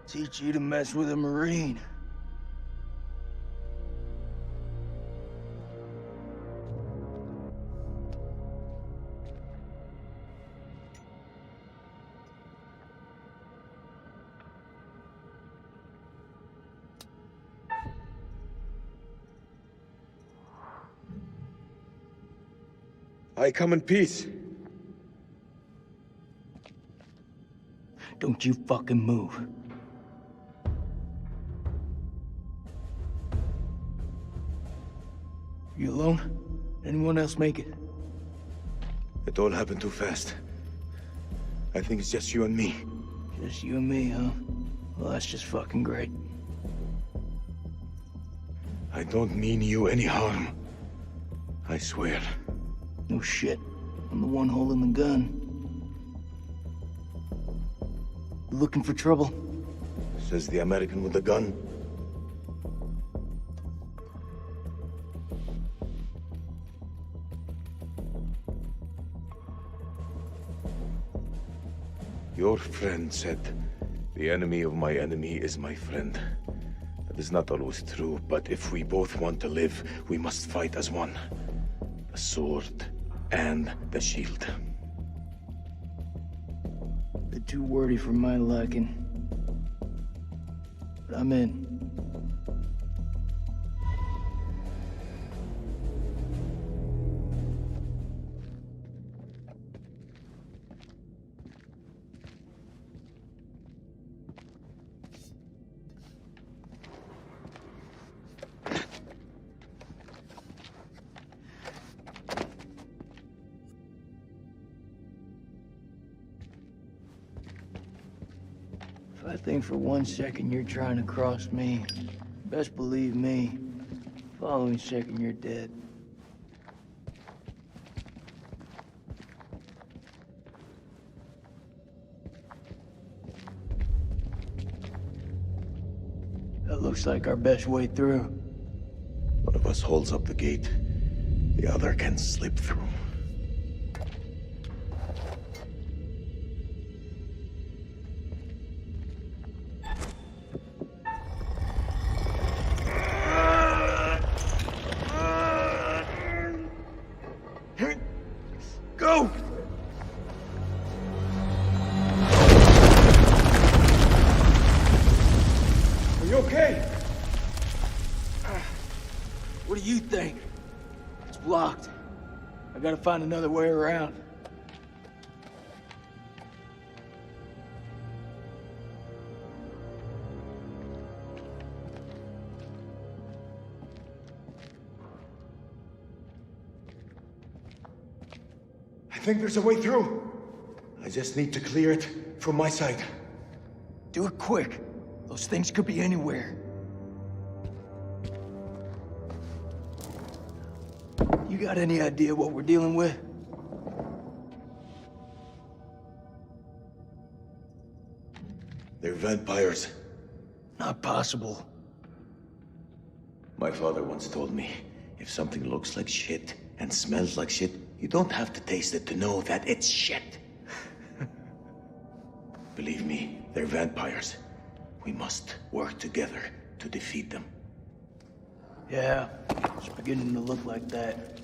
Teach you to mess with a Marine. I come in peace. Don't you fucking move. You alone? Anyone else make it? It all happened too fast. I think it's just you and me. Just you and me, huh? Well, that's just fucking great. I don't mean you any harm. I swear. No shit. I'm the one holding the gun. You looking for trouble? Says the American with the gun. Your friend said, the enemy of my enemy is my friend. That is not always true, but if we both want to live, we must fight as one. The sword and the shield. Bit too wordy for my liking. But I'm in. I think for 1 second you're trying to cross me. Best believe me, following second you're dead. That looks like our best way through. One of us holds up the gate. The other can slip through. Go! Are you okay? What do you think? It's blocked. I gotta find another way around. I think there's a way through. I just need to clear it from my side. Do it quick. Those things could be anywhere. You got any idea what we're dealing with? They're vampires. Not possible. My father once told me, if something looks like shit and smells like shit, you don't have to taste it to know that it's shit. Believe me, they're vampires. We must work together to defeat them. Yeah, it's beginning to look like that.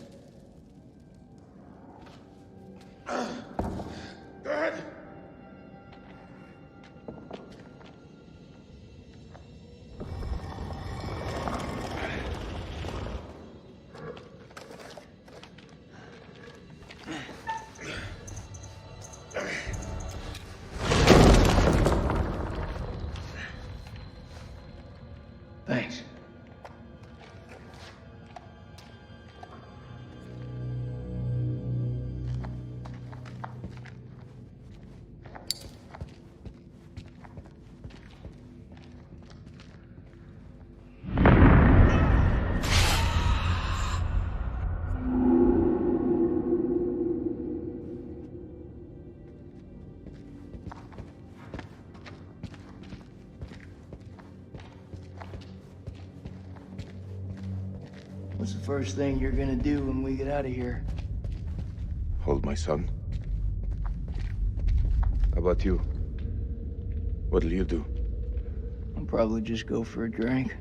Go ahead. Thanks. first thing you're gonna do when we get out of here? Hold my son. How about you? What'll you do? I'll probably just go for a drink.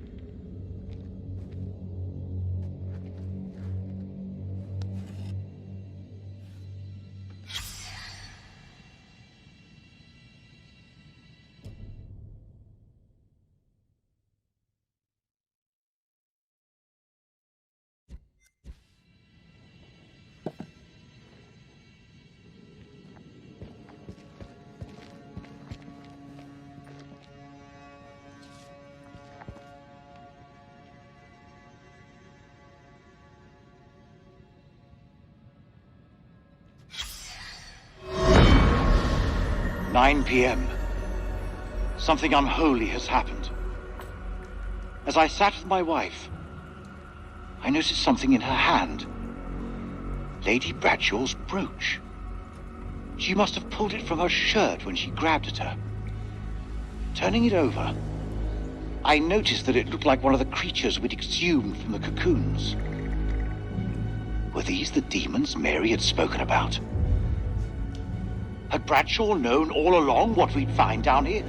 "9 p.m. Something unholy has happened. As I sat with my wife, I noticed something in her hand. Lady Bradshaw's brooch. She must have pulled it from her shirt when she grabbed at her. Turning it over, I noticed that it looked like one of the creatures we'd exhumed from the cocoons. Were these the demons Mary had spoken about? Had Bradshaw known all along what we'd find down here?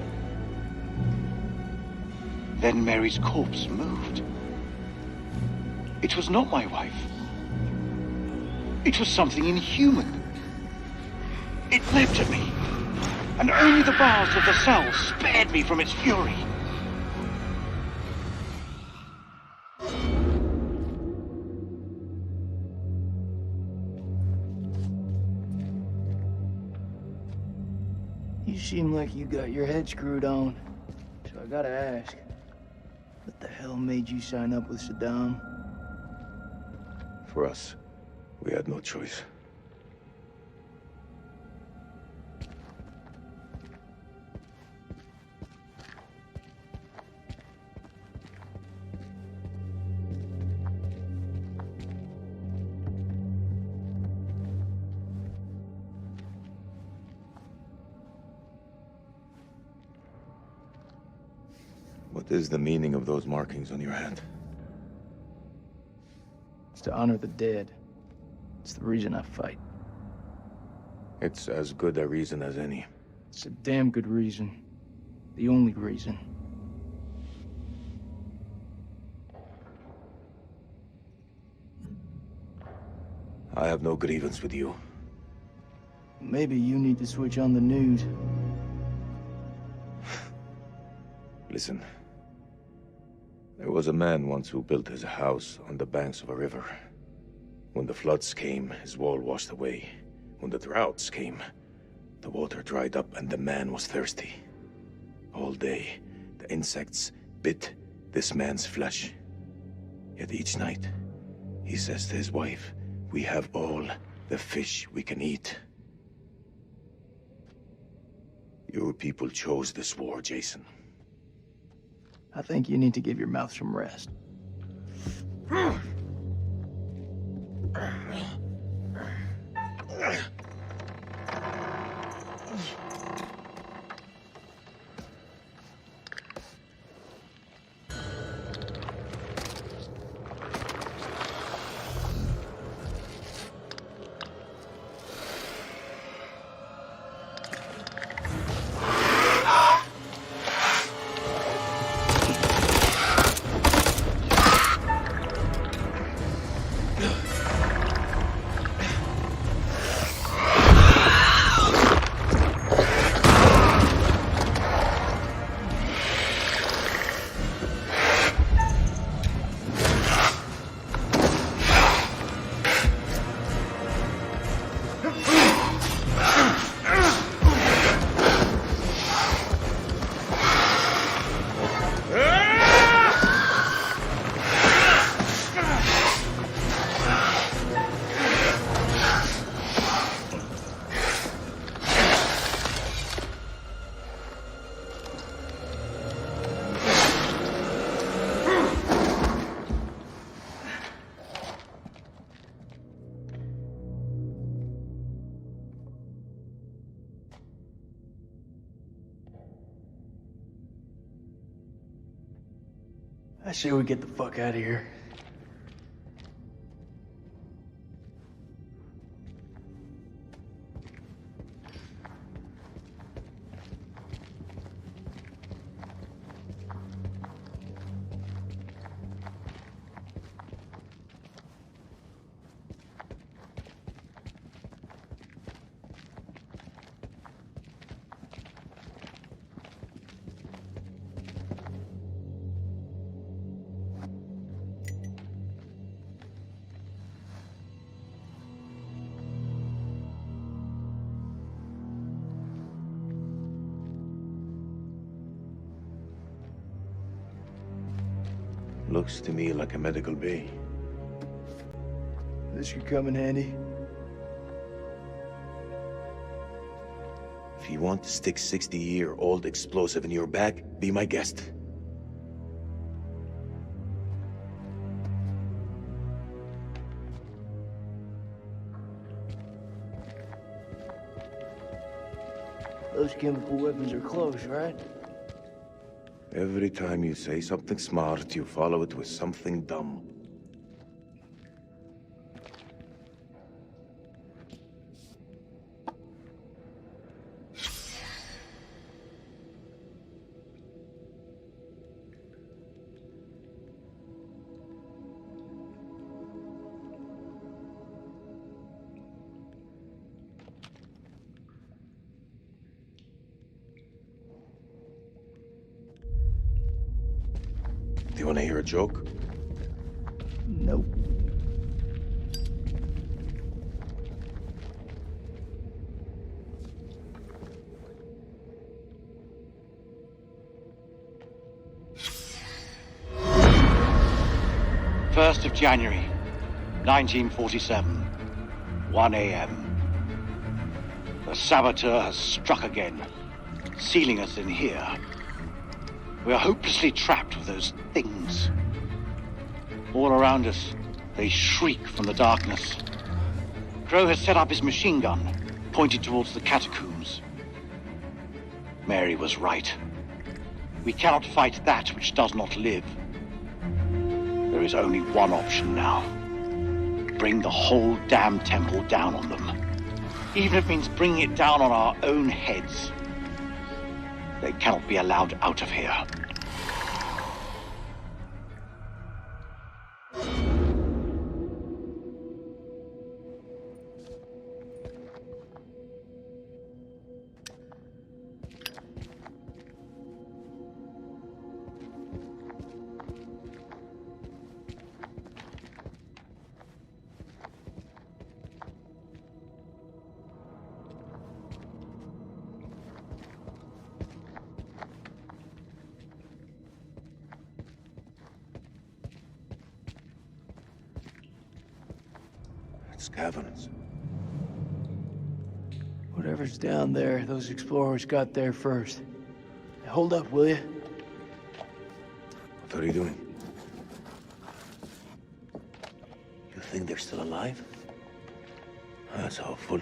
Then Mary's corpse moved. It was not my wife. It was something inhuman. It leapt at me, and only the bars of the cell spared me from its fury. You seem like you got your head screwed on. So I gotta ask, what the hell made you sign up with Saddam? For us, we had no choice. What is the meaning of those markings on your hand? It's to honor the dead. It's the reason I fight. It's as good a reason as any. It's a damn good reason. The only reason. I have no grievance with you. Maybe you need to switch on the news. Listen. There was a man once who built his house on the banks of a river. When the floods came, his wall washed away. When the droughts came, the water dried up and the man was thirsty. All day, the insects bit this man's flesh. Yet each night, he says to his wife, "We have all the fish we can eat." Your people chose this war, Jason. I think you need to give your mouth some rest. I say we get the fuck out of here. Looks to me like a medical bay. This could come in handy. If you want to stick 60-year-old explosive in your back, be my guest. Those chemical weapons are close, right? Every time you say something smart, you follow it with something dumb. Do you want to hear a joke? Nope. First of January, 1947, 1 a.m. The saboteur has struck again, sealing us in here. We are hopelessly trapped with those things. All around us, they shriek from the darkness. Crow has set up his machine gun, pointed towards the catacombs. Mary was right. We cannot fight that which does not live. There is only one option now. Bring the whole damn temple down on them. Even if it means bringing it down on our own heads. They cannot be allowed out of here. Caverns. Whatever's down there, those explorers got there first. Hold up, will you? What are you doing? You think they're still alive? That's hopeful.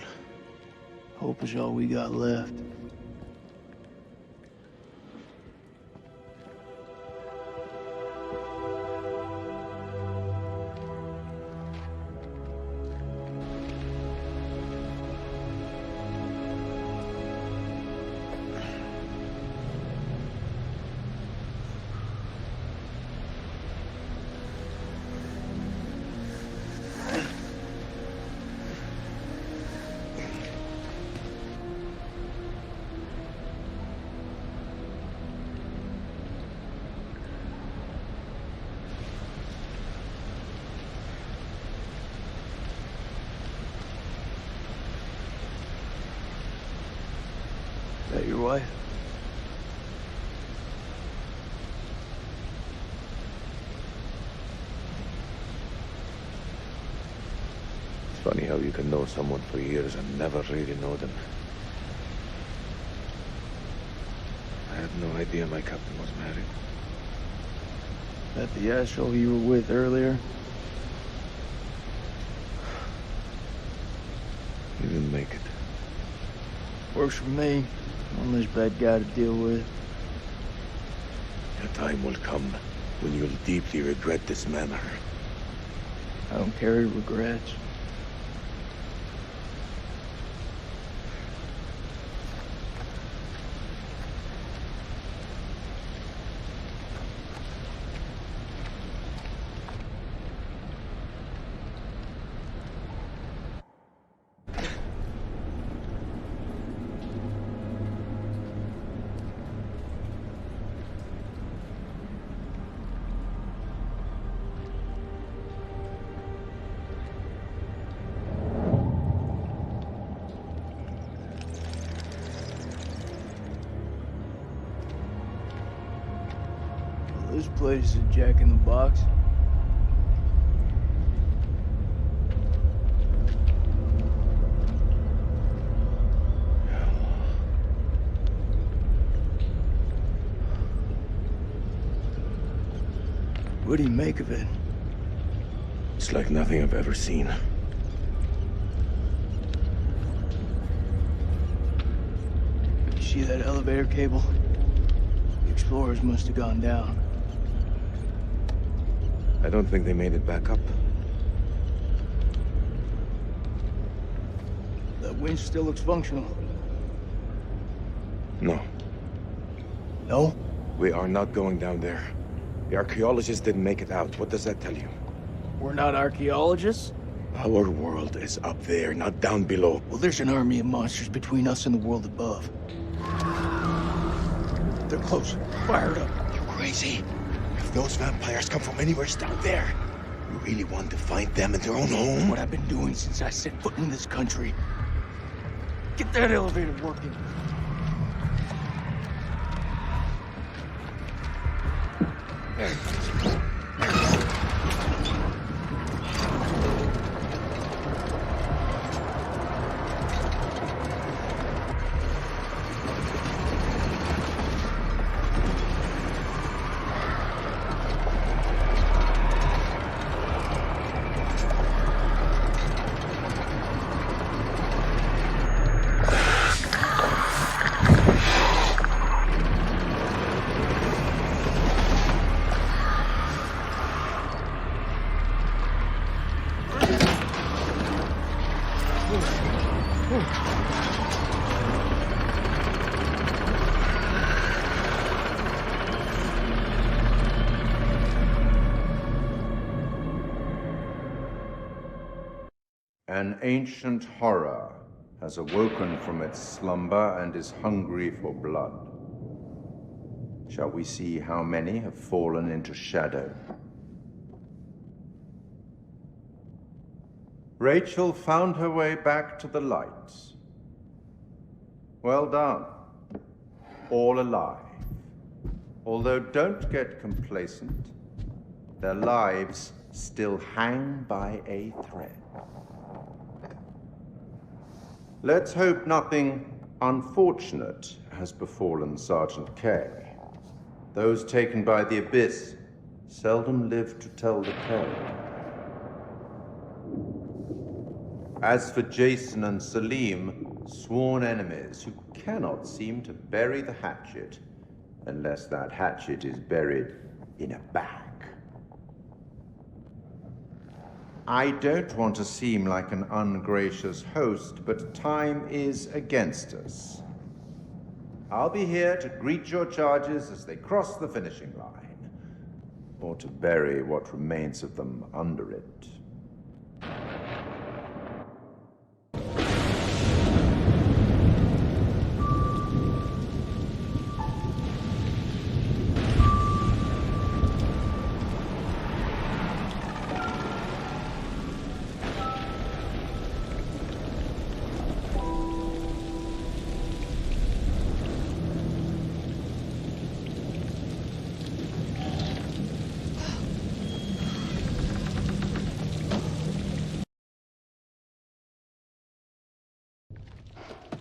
Hope is all we got left. Is that your wife? It's funny how you can know someone for years and never really know them. I had no idea my captain was married. That the asshole you were with earlier? He didn't make it. Works for me. One less bad guy to deal with. A time will come when you'll deeply regret this manner. I don't carry regrets. This place is a jack-in-the-box. What do you make of it? It's like nothing I've ever seen. You see that elevator cable? The explorers must have gone down. I don't think they made it back up. That winch still looks functional. No, No? we are not going down there. The archaeologists didn't make it out. What does that tell you? We're not archaeologists? Our world is up there, not down below. Well, there's an army of monsters between us and the world above. They're close. Fire it up. You crazy? If those vampires come from anywhere down there, you really want to find them in their own home? What I've been doing since I set foot in this country. Get that elevator working. An ancient horror has awoken from its slumber and is hungry for blood. Shall we see how many have fallen into shadow? Rachel found her way back to the light. Well done. All alive. Although don't get complacent, their lives still hang by a thread. Let's hope nothing unfortunate has befallen Sergeant K. Those taken by the Abyss seldom live to tell the tale. As for Jason and Salim, sworn enemies who cannot seem to bury the hatchet unless that hatchet is buried in a bag. I don't want to seem like an ungracious host, but time is against us. I'll be here to greet your charges as they cross the finishing line, or to bury what remains of them under it.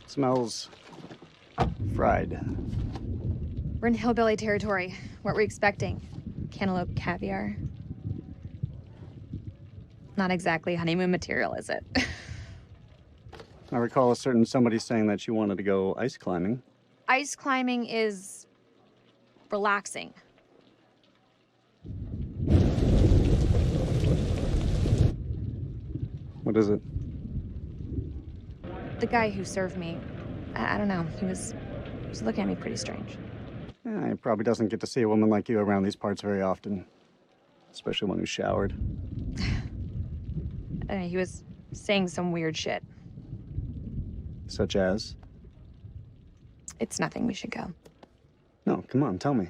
Smells fried. We're in hillbilly territory. What were we expecting? Cantaloupe caviar? Not exactly honeymoon material, is it? I recall a certain somebody saying that she wanted to go ice climbing. Ice climbing is relaxing. What is it? The guy who served me, I don't know, he was looking at me pretty strange. Yeah, he probably doesn't get to see a woman like you around these parts very often. Especially one who's showered. He was saying some weird shit. Such as? It's nothing, we should go. No, come on, tell me.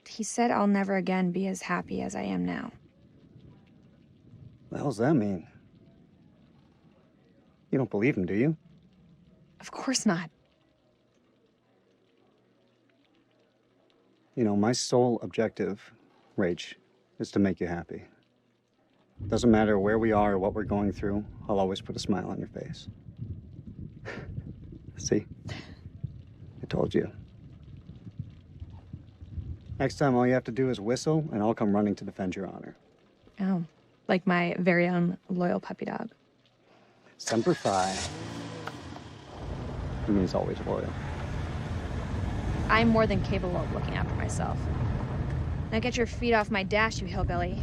He said I'll never again be as happy as I am now. What the hell's that mean? You don't believe him, do you? Of course not. You know, my sole objective, Rach, is to make you happy. Doesn't matter where we are or what we're going through, I'll always put a smile on your face. See? I told you. Next time, all you have to do is whistle, and I'll come running to defend your honor. Oh, like my very own loyal puppy dog. Semper Fi. He means always loyal. I'm more than capable of looking after myself. Now get your feet off my dash, you hillbilly.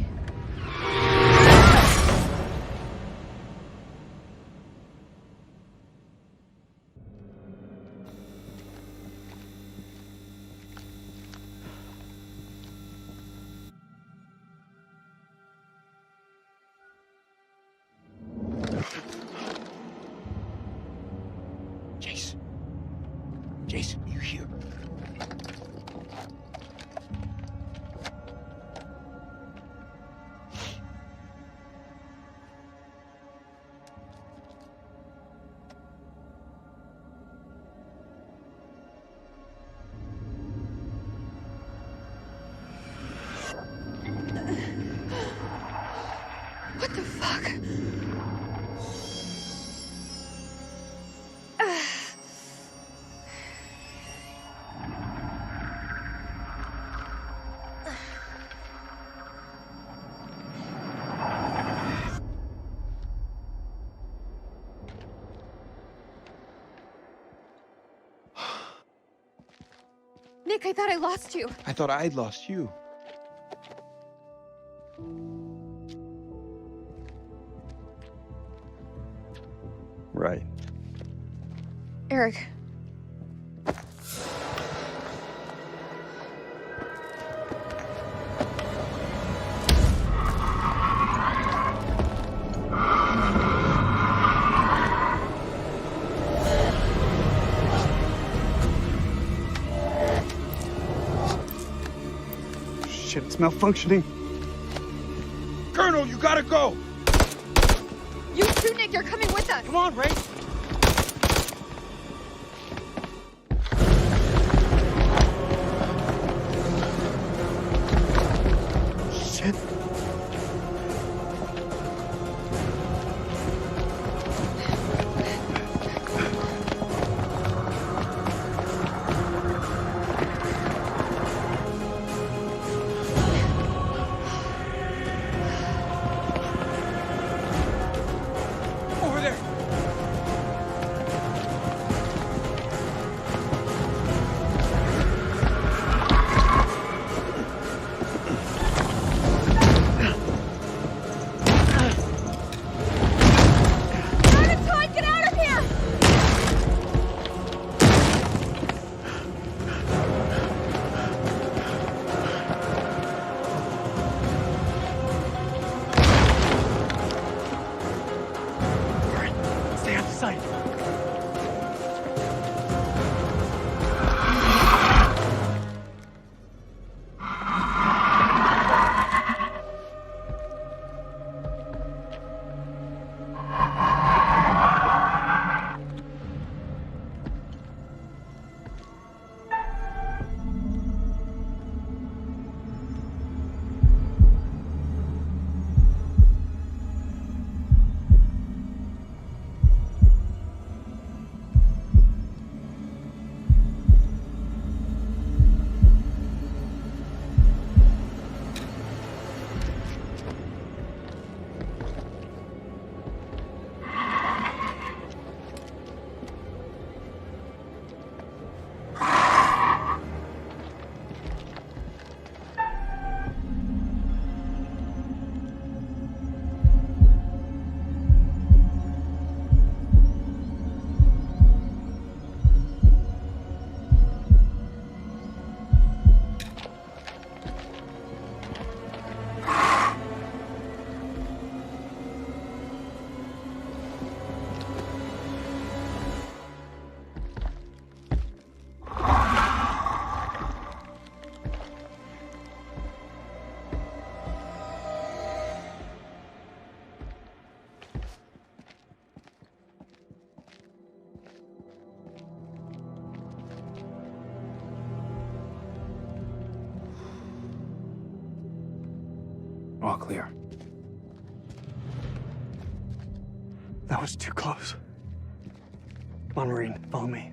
Jason, you here? What the fuck? Nick, I thought I lost you. I thought I'd lost you. Right. Eric. Shit, it's malfunctioning. Colonel, you gotta go! You too, Nick. You're coming with us. Come on, Ray. Shit. Over there! Todd, get out of here! Stay out of sight. All clear. That was too close. Come on, Marine, follow me.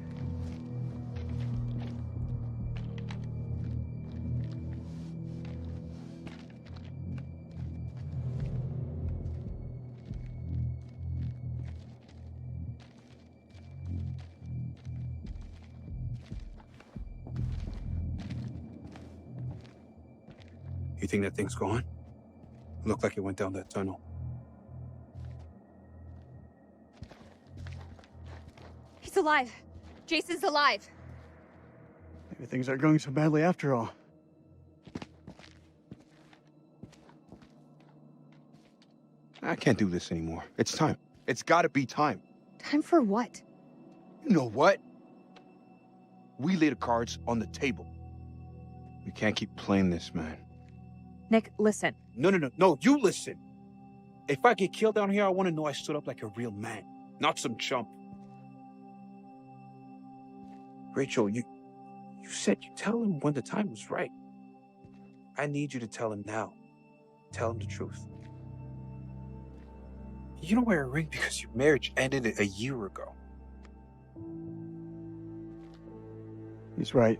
You think that thing's gone? Looked like it went down that tunnel. He's alive. Jason's alive. Maybe things aren't going so badly after all. I can't do this anymore. It's time. It's gotta be time. Time for what? You know what? We lay the cards on the table. We can't keep playing this, man. Nick, listen. No, you listen. If I get killed down here, I want to know I stood up like a real man, not some chump. Rachel, you said you'd tell him when the time was right. I need you to tell him now. Tell him the truth. You don't wear a ring because your marriage ended a year ago. He's right.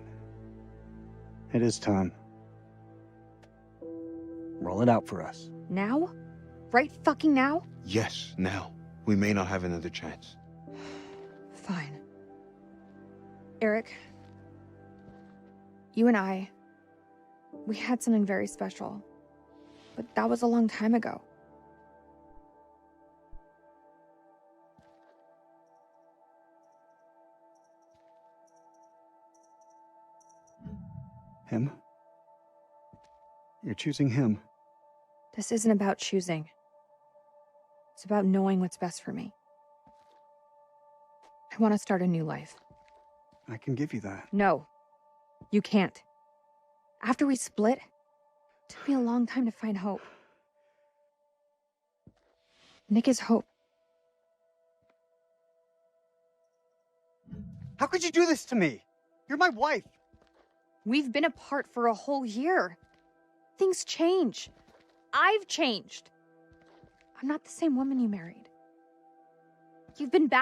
It is time. Roll it out for us. Now? Right fucking now? Yes, now. We may not have another chance. Fine. Eric, you and I, we had something very special. But that was a long time ago. Him? You're choosing him. This isn't about choosing. It's about knowing what's best for me. I want to start a new life. I can give you that. No, you can't. After we split, it took me a long time to find hope. Nick is hope. How could you do this to me? You're my wife. We've been apart for a whole year. Things change. I've changed. I'm not the same woman you married. You've been back.